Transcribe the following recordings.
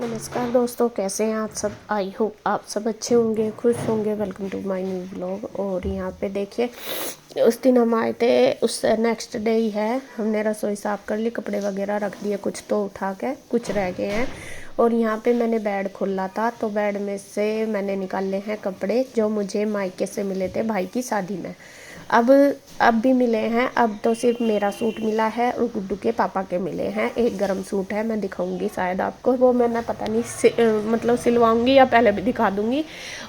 नमस्कार दोस्तों, कैसे हैं आप सब। आई होप आप सब अच्छे होंगे, खुश होंगे। Welcome to my new blog. और यहाँ पे देखिए, उस दिन हम आए थे, उस नेक्स्ट डे ही है। हमने रसोई साफ़ कर ली, कपड़े वगैरह रख दिए, कुछ तो उठा के कुछ रह गए हैं। और यहाँ पे मैंने बेड खोला था, तो बेड में से मैंने निकाले हैं कपड़े जो मुझे मायके से मिले थे भाई की शादी में। अब भी मिले हैं। अब तो सिर्फ मेरा सूट मिला है और गुड्डू के पापा के मिले हैं। एक गर्म सूट है, मैं दिखाऊंगी शायद आपको, वो मैंने पता नहीं मतलब सिलवाऊंगी या पहले भी दिखा दूंगी।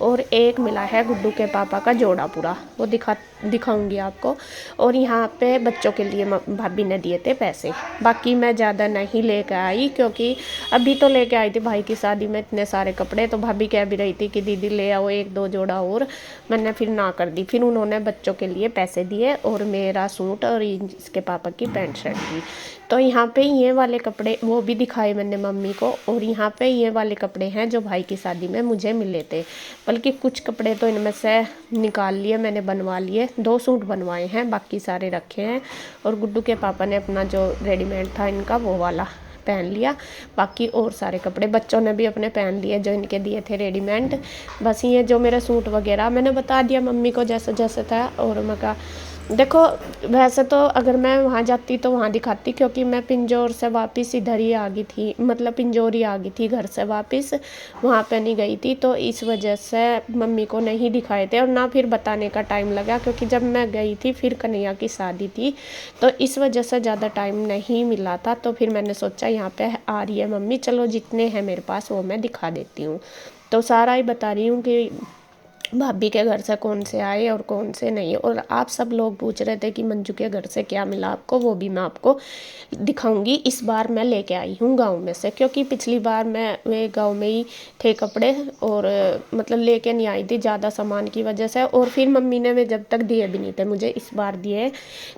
और एक मिला है गुड्डू के पापा का जोड़ा पूरा, वो दिखाऊंगी आपको। और यहाँ पे बच्चों के लिए भाभी ने दिए थे पैसे। बाकी मैं ज़्यादा नहीं लेकर आई, क्योंकि अभी तो लेके आई थी भाई की शादी में इतने सारे कपड़े। तो भाभी कह भी रही थी कि दीदी ले आओ एक दो जोड़ा और। मैंने फिर ना कर दी। फिर उन्होंने बच्चों के लिए पैसे दिए और मेरा सूट और इसके पापा की पैंट शर्ट दी। तो यहाँ पे ये वाले कपड़े वो भी दिखाए मैंने मम्मी को। और यहाँ पे ये वाले कपड़े हैं जो भाई की शादी में मुझे मिले थे। बल्कि कुछ कपड़े तो इनमें से निकाल लिए, मैंने बनवा लिए। 2 सूट बनवाए हैं, बाकी सारे रखे हैं। और गुड्डू के पापा ने अपना जो रेडीमेड था इनका वो वाला पहन लिया। बाकी और सारे कपड़े बच्चों ने भी अपने पहन लिए जो इनके दिए थे रेडीमेड। बस ये जो मेरे सूट वगैरह मैंने बता दिया मम्मी को जैसे जैसे था। और मैं कहा देखो, वैसे तो अगर मैं वहाँ जाती तो वहाँ दिखाती, क्योंकि मैं पिंजौर से वापस इधर ही आ गई थी, मतलब पिंजौर ही आ गई थी घर से वापस, वहाँ पे नहीं गई थी। तो इस वजह से मम्मी को नहीं दिखाए थे और ना फिर बताने का टाइम लगा, क्योंकि जब मैं गई थी फिर कन्हैया की शादी थी। तो इस वजह से ज़्यादा टाइम नहीं मिला था। तो फिर मैंने सोचा यहाँ पे आ रही है मम्मी, चलो जितने हैं मेरे पास वो मैं दिखा देती हूँ। तो सारा ही बता रही हूँ कि भाभी के घर से कौन से आए और कौन से नहीं। और आप सब लोग पूछ रहे थे कि मंजू के घर से क्या मिला आपको, वो भी मैं आपको दिखाऊंगी। इस बार मैं लेके आई हूँ गांव में से, क्योंकि पिछली बार वे गांव में ही थे कपड़े। और मतलब लेके नहीं आई थी ज़्यादा सामान की वजह से। और फिर मम्मी ने वे जब तक दिए भी नहीं थे मुझे, इस बार दिए।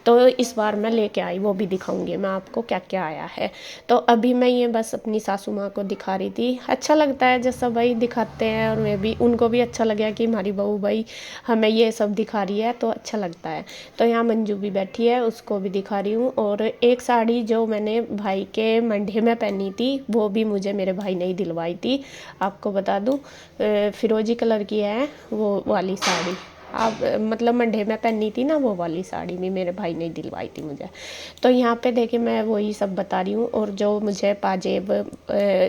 तो इस बार मैं लेके आई, वो भी दिखाऊंगी मैं आपको क्या क्या आया है। तो अभी मैं ये बस अपनी सासू माँ को दिखा रही थी। अच्छा लगता है जैसा भाई दिखाते हैं, और मैं भी, उनको भी अच्छा लगा कि हमारी बहू भाई हमें ये सब दिखा रही है, तो अच्छा लगता है। तो यहाँ मंजू भी बैठी है, उसको भी दिखा रही हूँ। और एक साड़ी जो मैंने भाई के मंडे में पहनी थी वो भी मुझे मेरे भाई ने ही दिलवाई थी। आपको बता दूँ, फिरोजी कलर की है वो वाली साड़ी। आप मतलब मंडे में पहनी थी ना, वो वाली साड़ी भी मेरे भाई ने दिलवाई थी मुझे। तो यहाँ पे देखिए मैं वही सब बता रही हूँ। और जो मुझे पाजेब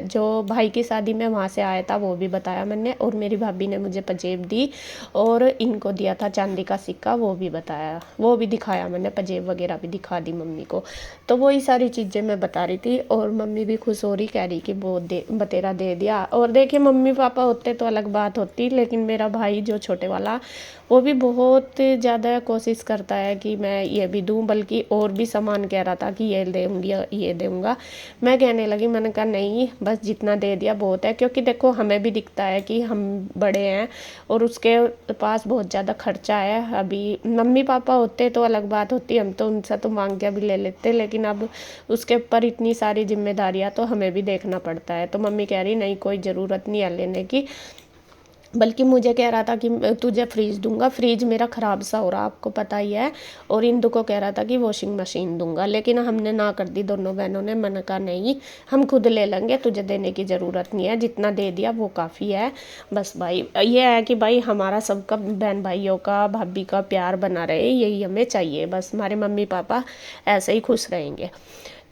जो भाई की शादी में वहाँ से आया था वो भी बताया मैंने। और मेरी भाभी ने मुझे पजेब दी और इनको दिया था चांदी का सिक्का, वो भी बताया, वो भी दिखाया मैंने। पजेब वगैरह भी दिखा दी मम्मी को। तो वही सारी चीज़ें मैं बता रही थी। और मम्मी भी खुश हो रही, कह रही कि वो बतेरा दे दिया। और देखिए मम्मी पापा होते तो अलग बात होती, लेकिन मेरा भाई जो छोटे वाला वो भी बहुत ज़्यादा कोशिश करता है कि मैं ये भी दूँ, बल्कि और भी सामान कह रहा था कि ये दूँगी ये दूँगा। मैं कहने लगी, मैंने कहा नहीं, बस जितना दे दिया बहुत है। क्योंकि देखो हमें भी दिखता है कि हम बड़े हैं और उसके पास बहुत ज़्यादा खर्चा है। अभी मम्मी पापा होते तो अलग बात होती, हम तो उनसे तो मांग के भी ले लेते, लेकिन अब उसके ऊपर इतनी सारी जिम्मेदारियाँ तो हमें भी देखना पड़ता है। तो मम्मी कह रही नहीं, कोई ज़रूरत नहीं है लेने की। बल्कि मुझे कह रहा था कि तुझे फ्रिज दूंगा, फ्रिज मेरा ख़राब सा हो रहा आपको पता ही है। और इंदु को कह रहा था कि वॉशिंग मशीन दूंगा, लेकिन हमने ना कर दी दोनों बहनों ने। मैंने कहा नहीं, हम खुद ले लेंगे, तुझे देने की ज़रूरत नहीं है, जितना दे दिया वो काफ़ी है। बस भाई ये है कि भाई हमारा सबका, बहन भाइयों का, भाभी का प्यार बना रहे, यही हमें चाहिए। बस हमारे मम्मी पापा ऐसे ही खुश रहेंगे।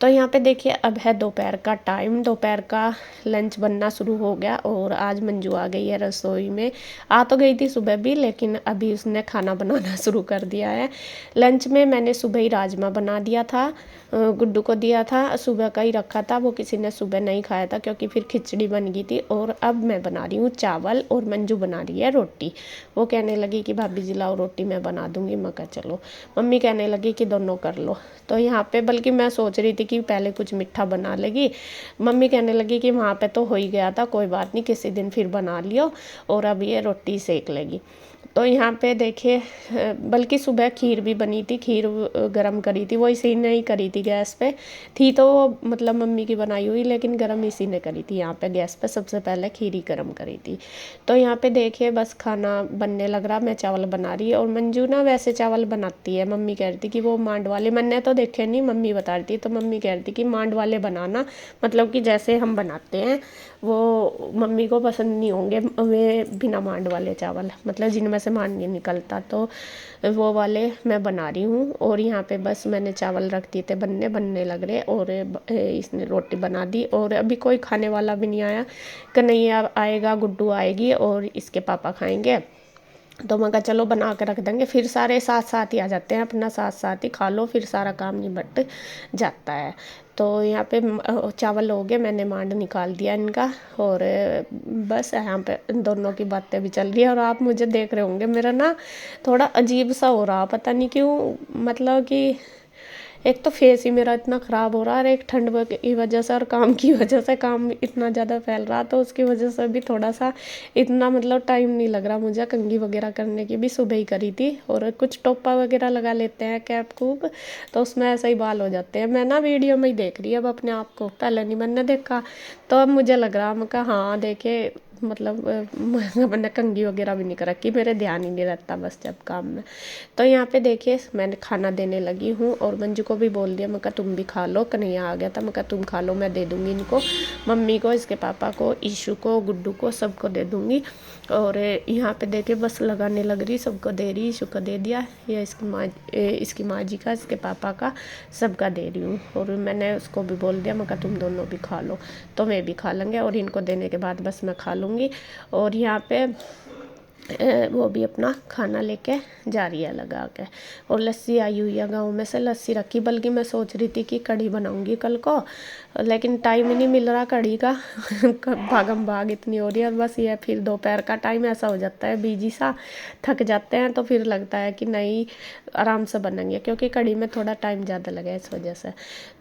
तो यहाँ पे देखिए अब है दोपहर का टाइम, दोपहर का लंच बनना शुरू हो गया। और आज मंजू आ गई है रसोई में। आ तो गई थी सुबह भी, लेकिन अभी उसने खाना बनाना शुरू कर दिया है। लंच में मैंने सुबह ही राजमा बना दिया था, गुड्डू को दिया था, सुबह का ही रखा था, वो किसी ने सुबह नहीं खाया था क्योंकि फिर खिचड़ी बन गई थी। और अब मैं बना रही हूँ चावल और मंजू बना रही है रोटी। वो कहने लगी कि भाभी जी लाओ रोटी मैं बना दूँगी। मैं कहा चलो। मम्मी कहने लगी कि दोनों कर लो। तो यहाँ पे बल्कि मैं सोच रही थी कि पहले कुछ मीठा बना लेगी, मम्मी कहने लगी कि वहाँ पे तो हो ही गया था, कोई बात नहीं, किसी दिन फिर बना लियो। और अब ये रोटी सेक लेगी। तो यहाँ पे देखिए बल्कि सुबह खीर भी बनी थी, खीर गरम करी थी, वो इसी ने ही करी थी गैस पे। थी तो वो मतलब मम्मी की बनाई हुई, लेकिन गरम इसी ने करी थी यहाँ पे गैस पे, सबसे पहले खीर ही गरम करी थी। तो यहाँ पे देखिए बस खाना बनने लग रहा, मैं चावल बना रही। और मंजू ना वैसे चावल बनाती है, मम्मी कह रही थी कि वो मांड वाले, मैंने तो देखे नहीं, मम्मी बता रही थी। तो मम्मी कह रही थी कि मांड वाले बनाना, मतलब कि जैसे हम बनाते हैं वो मम्मी को पसंद नहीं होंगे वे बिना मांड वाले चावल, मतलब जिनमें से मांड नहीं निकलता। तो वो वाले मैं बना रही हूँ। और यहाँ पे बस मैंने चावल रख दिए थे बनने लग रहे, और इसने रोटी बना दी। और अभी कोई खाने वाला भी नहीं आया, कन्हैया आएगा, गुड्डू आएगी और इसके पापा खाएंगे। तो मैं कहा चलो बना के रख देंगे, फिर सारे साथ साथ ही आ जाते हैं, अपना साथ साथ ही खा लो, फिर सारा काम निबट जाता है। तो यहाँ पे चावल हो गए, मैंने मांड निकाल दिया इनका। और बस यहाँ पे दोनों की बातें भी चल रही है। और आप मुझे देख रहे होंगे, मेरा ना थोड़ा अजीब सा हो रहा, पता नहीं क्यों, मतलब कि एक तो फेस ही मेरा इतना ख़राब हो रहा है, और एक ठंड की वजह से और काम की वजह से काम इतना ज़्यादा फैल रहा, तो उसकी वजह से भी थोड़ा सा इतना मतलब टाइम नहीं लग रहा मुझे। कंघी वगैरह करने की भी सुबह ही करी थी, और कुछ टोपा वगैरह लगा लेते हैं, कैप कूप, तो उसमें ऐसा ही बाल हो जाते हैं। मैं ना वीडियो में ही देख रही अब अपने आप को, पहले नहीं मैंने देखा। तो अब मुझे लग रहा, मैं कहा हाँ देखे, मतलब मैंने कंघी वगैरह भी नहीं कर रखी, मेरे ध्यान ही नहीं रहता बस जब काम में। तो यहाँ पे देखिए मैंने खाना देने लगी हूँ, और मंजू को भी बोल दिया, मैं कहा तुम भी खा लो, कन्हैया आ गया था, मैं कहा तुम खा लो, मैं दे दूँगी इनको, मम्मी को, इसके पापा को, ईशू को, गुड्डू को, सबको दे दूँगी। और यहाँ पे देखिए बस लगाने लग रही, सबको दे रही, ईशू को दे दिया, या इसकी माँ जी का, इसके पापा का, सबका दे रही हूँ। और मैंने उसको भी बोल दिया, मैं कहा तुम दोनों भी खा लो, तो मैं भी खा लेंगे, और इनको देने के बाद बस मैं खा लूँगी। और यहाँ पे वो भी अपना खाना लेके जा रही है लगा के। और लस्सी आई हुई है गाँव में से, लस्सी रखी, बल्कि मैं सोच रही थी कि कढ़ी बनाऊंगी कल को, लेकिन टाइम ही नहीं मिल रहा कढ़ी का भागम भाग इतनी हो रही है। बस ये फिर दोपहर का टाइम ऐसा हो जाता है बिजी सा, थक जाते हैं, तो फिर लगता है कि नहीं आराम से बनेंगे, क्योंकि कढ़ी में थोड़ा टाइम ज़्यादा लगा इस वजह से।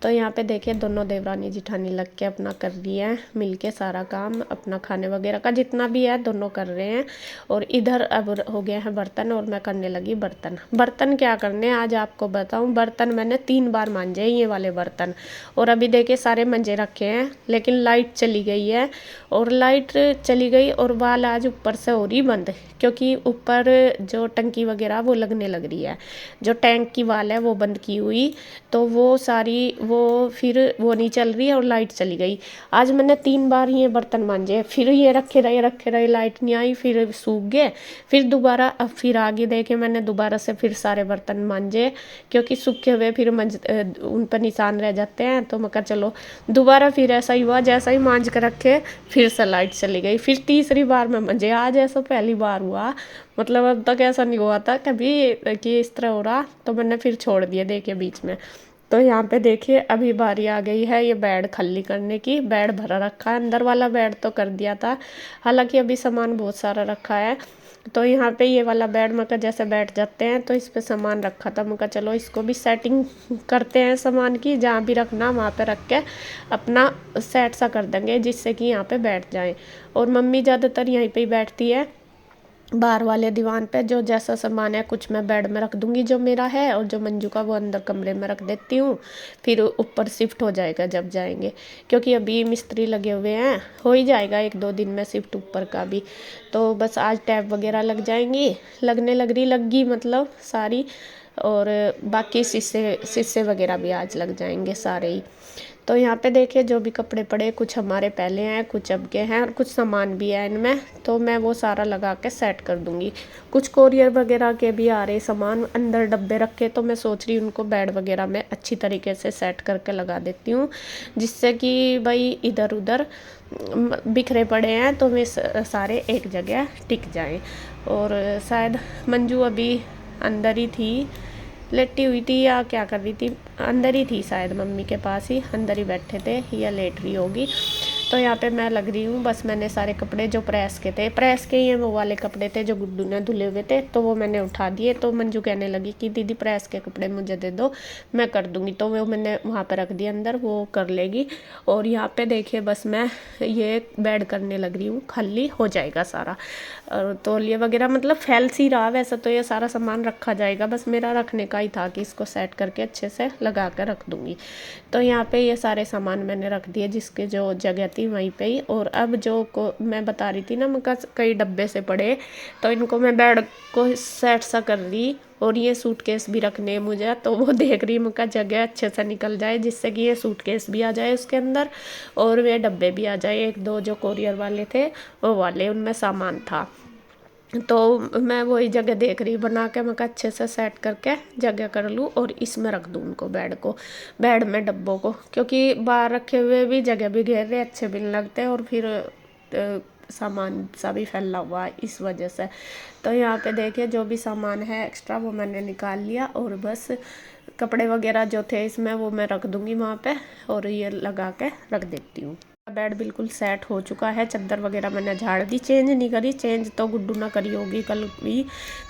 तो यहाँ पे देखिए दोनों देवरानी जिठानी लग के अपना कर रही हैं मिल के सारा काम, अपना खाने वगैरह का जितना भी है दोनों कर रहे हैं। और इधर अब हो गए हैं बर्तन, और मैं करने लगी बर्तन क्या करने, आज आपको बताऊं, बर्तन मैंने 3 बार मांजे ये वाले बर्तन। और अभी देखिए सारे मंजे रखे हैं, लेकिन लाइट चली गई है, और लाइट चली गई और वाल आज ऊपर से हो रही बंद, क्योंकि ऊपर जो टंकी वगैरह वो लगने लग रही है, जो टैंक की वाल है वो बंद की हुई, तो वो सारी वो फिर वो नहीं चल रही है, और लाइट चली गई। आज मैंने 3 बार ये बर्तन मांजे, फिर ये रखे रहे, लाइट नहीं आई, फिर सूख गए, फिर दोबारा अब फिर आगे देखे मैंने दोबारा से फिर सारे बर्तन मांजे, क्योंकि सूखे हुए फिर उन पर निशान रह जाते हैं। तो मैं कहा चलो दोबारा फिर ऐसा ही हुआ, जैसा ही मांज कर रखे फिर से लाइट चली गई, फिर तीसरी बार में मांजे, आज ऐसा पहली बार हुआ, मतलब अब तक ऐसा नहीं हुआ था कभी कि इस तरह हो रहा। तो मैंने फिर छोड़ दिया देखिए बीच में। तो यहाँ पे देखिए अभी बारी आ गई है ये बेड खाली करने की, बेड भरा रखा है, अंदर वाला बेड तो कर दिया था, हालांकि अभी सामान बहुत सारा रखा है। तो यहाँ पे ये वाला बेड मगर जैसे बैठ जाते हैं तो इस पे सामान रखा था, मगर चलो इसको भी सेटिंग करते हैं सामान की, जहाँ भी रखना वहाँ पे रख के अपना सेट सा कर देंगे, जिससे कि यहाँ पे बैठ जाएं। और मम्मी ज़्यादातर यहीं पे ही बैठती है, बाहर वाले दीवान पे, जो जैसा सामान है कुछ मैं बेड में रख दूंगी जो मेरा है, और जो मंजू का वो अंदर कमरे में रख देती हूँ, फिर ऊपर शिफ्ट हो जाएगा जब जाएंगे, क्योंकि अभी मिस्त्री लगे हुए हैं, हो ही जाएगा 1-2 दिन में शिफ्ट ऊपर का भी। तो बस आज टैब वगैरह लग जाएंगी, लगी मतलब सारी, और बाकी शीशे वगैरह भी आज लग जाएंगे सारे ही। तो यहाँ पे देखिए जो भी कपड़े पड़े, कुछ हमारे पहले हैं, कुछ अब के हैं, और कुछ सामान भी है इनमें, तो मैं वो सारा लगा के सेट कर दूंगी। कुछ कोरियर वगैरह के भी आ रहे सामान, अंदर डब्बे रखे, तो मैं सोच रही हूँ उनको बेड वगैरह में अच्छी तरीके से सेट करके लगा देती हूँ, जिससे कि भाई इधर उधर बिखरे पड़े हैं तो वे सारे एक जगह टिक जाएं। और शायद मंजू अभी अंदर ही थी, लेटी हुई थी या क्या कर रही थी, अंदर ही थी शायद, मम्मी के पास ही अंदर ही बैठे थे, या लेट रही होगी। तो यहाँ पे मैं लग रही हूँ, बस मैंने सारे कपड़े जो प्रेस के थे, प्रेस के ही वो वाले कपड़े थे जो गुड्डू ने धुले हुए थे, तो वो मैंने उठा दिए। तो मंजू कहने लगी कि दीदी प्रेस के कपड़े मुझे दे दो, मैं कर दूँगी। तो वो मैंने वहाँ पर रख दिया अंदर, वो कर लेगी। और यहाँ पे देखिए बस मैं ये बेड करने लग रही हूँ, खाली हो जाएगा सारा। और तौलिया वगैरह मतलब फैल सी रहा, वैसे तो ये सारा सामान रखा जाएगा, बस मेरा रखने का ही था कि इसको सेट करके अच्छे से लगा कर रख दूँगी। तो यहाँ पे ये सारे सामान मैंने रख दिए जिसके जो जगह थी वहीं पे ही। और अब जो को मैं बता रही थी ना, मैं कई डब्बे से पड़े, तो इनको मैं बेड को सेट सा कर दी। और ये सूटकेस भी रखने हैं मुझे, तो वो देख रही हूँ जगह अच्छे से निकल जाए, जिससे कि ये सूटकेस भी आ जाए उसके अंदर और वे डब्बे भी आ जाए। एक दो जो कोरियर वाले थे वो वाले, उनमें सामान था। तो मैं वही जगह देख रही बना के, मैं अच्छे से सेट करके जगह कर लूँ और इसमें रख दूँ उनको, बेड को, बेड में डब्बों को, क्योंकि बाहर रखे हुए भी जगह भी घेर रहे, अच्छे भी नहीं लगते और फिर सामान सा भी फैला हुआ है इस वजह से। तो यहाँ पे देखिए जो भी सामान है एक्स्ट्रा वो मैंने निकाल लिया और बस कपड़े वगैरह जो थे इसमें वो मैं रख दूँगी वहाँ पे और ये लगा के रख देती हूँ। बेड बिल्कुल सेट हो चुका है, चादर वगैरह मैंने झाड़ दी, चेंज नहीं करी, चेंज तो गुड्डू ना करी होगी कल भी,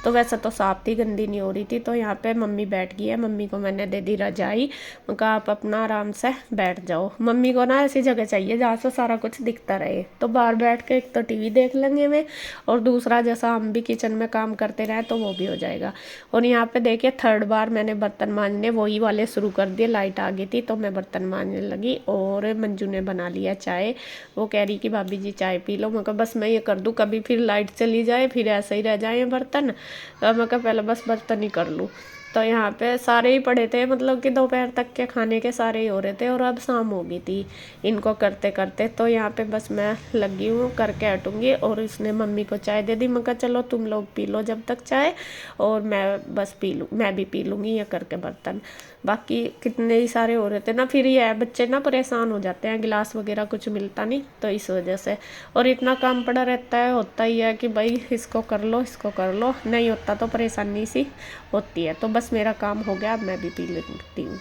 तो वैसे तो साफ थी, गंदी नहीं हो रही थी। तो यहाँ पे मम्मी बैठ गई है, मम्मी को मैंने दे दी रजाई, कहा आप अपना आराम से बैठ जाओ। मम्मी को ना ऐसी जगह चाहिए जहाँ से सारा कुछ दिखता रहे, तो बाहर बैठ के एक तो टीवी देख लेंगे मैं, और दूसरा जैसा हम भी किचन में काम करते रहे तो वो भी हो जाएगा। और यहाँ पे देखिए थर्ड बार मैंने बर्तन मांजने वही वाले शुरू कर दिए, लाइट आ गई थी तो मैं बर्तन मांजने लगी। और मंजू ने बना लिया चाय, वो कह रही कि भाभी जी चाय पी लो। मैं कहा बस मैं ये कर दूँ, कभी फिर लाइट चली जाए फिर ऐसे ही रह जाए बर्तन, मैं कहा पहले बस बर्तन ही कर लूँ। तो यहाँ पे सारे ही पड़े थे, मतलब कि दोपहर तक के खाने के सारे ही हो रहे थे और अब शाम हो गई थी इनको करते करते। तो यहाँ पे बस मैं लगी हूँ, करके हटूँगी। और उसने मम्मी को चाय दे दी, मैं कहा चलो तुम लोग पी लो जब तक चाय, और मैं बस पी लूँ, मैं भी पी लूँगी ये करके बर्तन। बाकी कितने ही सारे हो रहे थे ना, फिर ये है बच्चे ना परेशान हो जाते हैं, गिलास वगैरह कुछ मिलता नहीं तो इस वजह से। और इतना काम पड़ा रहता है, होता ही है कि भाई इसको कर लो इसको कर लो, नहीं होता तो परेशानी सी होती है। तो बस मेरा काम हो गया, अब मैं भी पी लेती हूँ।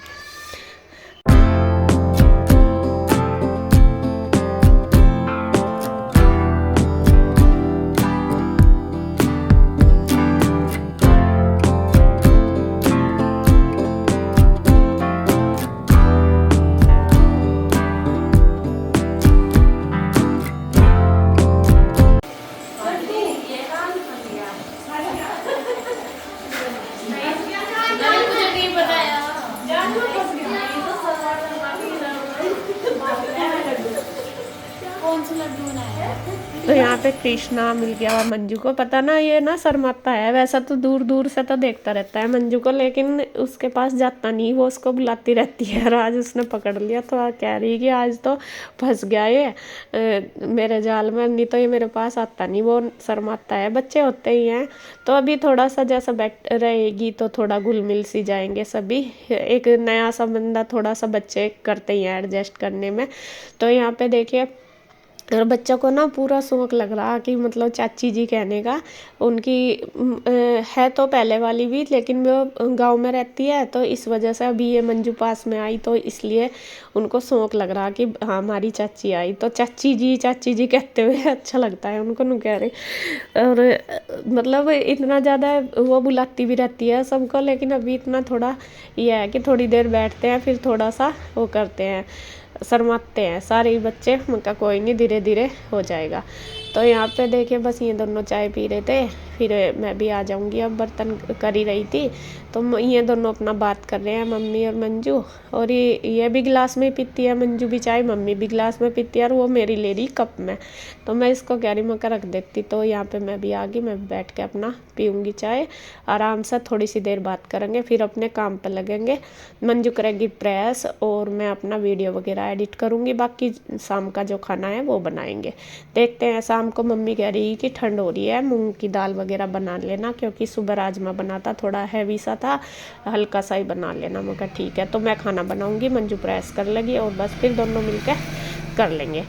तो यहाँ पे कृष्णा मिल गया मंजू को, पता ना ये ना शर्माता है, वैसा तो दूर दूर से तो देखता रहता है मंजू को, लेकिन उसके पास जाता नहीं, वो उसको बुलाती रहती है। और आज उसने पकड़ लिया तो कह रही कि आज तो फंस गया ये मेरे जाल में, नहीं तो ये मेरे पास आता नहीं, वो शर्माता है, बच्चे होते ही हैं। तो अभी थोड़ा सा जैसा बैठ रहेगी तो थोड़ा घुल मिल सी जाएंगे सभी, एक नया सा बंदा थोड़ा सा बच्चे करते ही हैं एडजस्ट करने में। तो यहाँ पे देखिए और बच्चों को ना पूरा शौक लग रहा कि मतलब चाची जी कहने का, उनकी है तो पहले वाली भी, लेकिन वो गांव में रहती है तो इस वजह से अभी ये मंजू पास में आई, तो इसलिए उनको शौक लग रहा कि हाँ हमारी चाची आई, तो चाची जी कहते हुए अच्छा लगता है उनको, नहीं कह रहे। और मतलब इतना ज़्यादा वो बुलाती भी रहती है सबको, लेकिन अभी इतना थोड़ा ये है कि थोड़ी देर बैठते हैं फिर थोड़ा सा वो करते हैं, शर्माते हैं सारे ही बच्चे। उनका कोई नहीं, धीरे धीरे हो जाएगा। तो यहाँ पे देखिए बस ये दोनों चाय पी रहे थे, फिर मैं भी आ जाऊँगी, अब बर्तन कर ही रही थी। तो ये दोनों अपना बात कर रहे हैं मम्मी और मंजू, और ये भी गिलास में पीती है मंजू भी चाय, मम्मी भी गिलास में पीती है, और वो मेरी ले रही कप में। तो मैं इसको गैरी में रख देती, तो यहाँ पे मैं भी आ गई, मैं बैठ के अपना पीऊँगी चाय आराम से, थोड़ी सी देर बात करेंगे फिर अपने काम पर लगेंगे। मंजू करेगी प्रेस और मैं अपना वीडियो वगैरह एडिट करूँगी, बाकी शाम का जो खाना है वो बनाएंगे। देखते हैं, शाम को मम्मी कह रही कि ठंड हो रही है, मूंग की दाल वगैरह बना लेना, क्योंकि सुबह राजमा बना था, थोड़ा हैवी सा था, हल्का सा ही बना लेना। मैं कहा ठीक है, तो मैं खाना बनाऊंगी, मंजू प्रेस कर लेगी और बस फिर दोनों मिलकर कर लेंगे।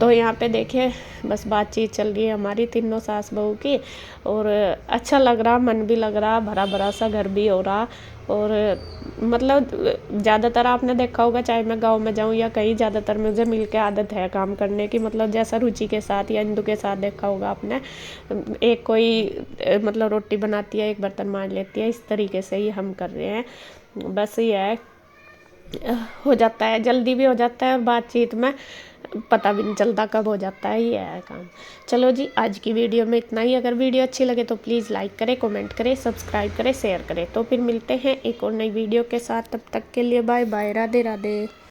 तो यहाँ पे देखिए बस बातचीत चल रही है हमारी तीनों सास बहू की, और अच्छा लग रहा, मन भी लग रहा, भरा भरा सा घर भी हो रहा, और मतलब ज़्यादातर आपने देखा होगा, चाहे मैं गांव में जाऊं या कहीं, ज़्यादातर मुझे मिल के आदत है काम करने की। मतलब जैसा रुचि के साथ या इंदु के साथ देखा होगा आपने, एक कोई मतलब रोटी बनाती है, एक बर्तन मार लेती है, इस तरीके से ही हम कर रहे हैं। बस ये है, हो जाता है, जल्दी भी हो जाता है और बातचीत में पता भी नहीं चलता कब हो जाता है, ये है काम। चलो जी, आज की वीडियो में इतना ही। अगर वीडियो अच्छी लगे तो प्लीज़ लाइक करें, कमेंट करें, सब्सक्राइब करें, शेयर करें। तो फिर मिलते हैं एक और नई वीडियो के साथ, तब तक के लिए बाय बाय, राधे राधे।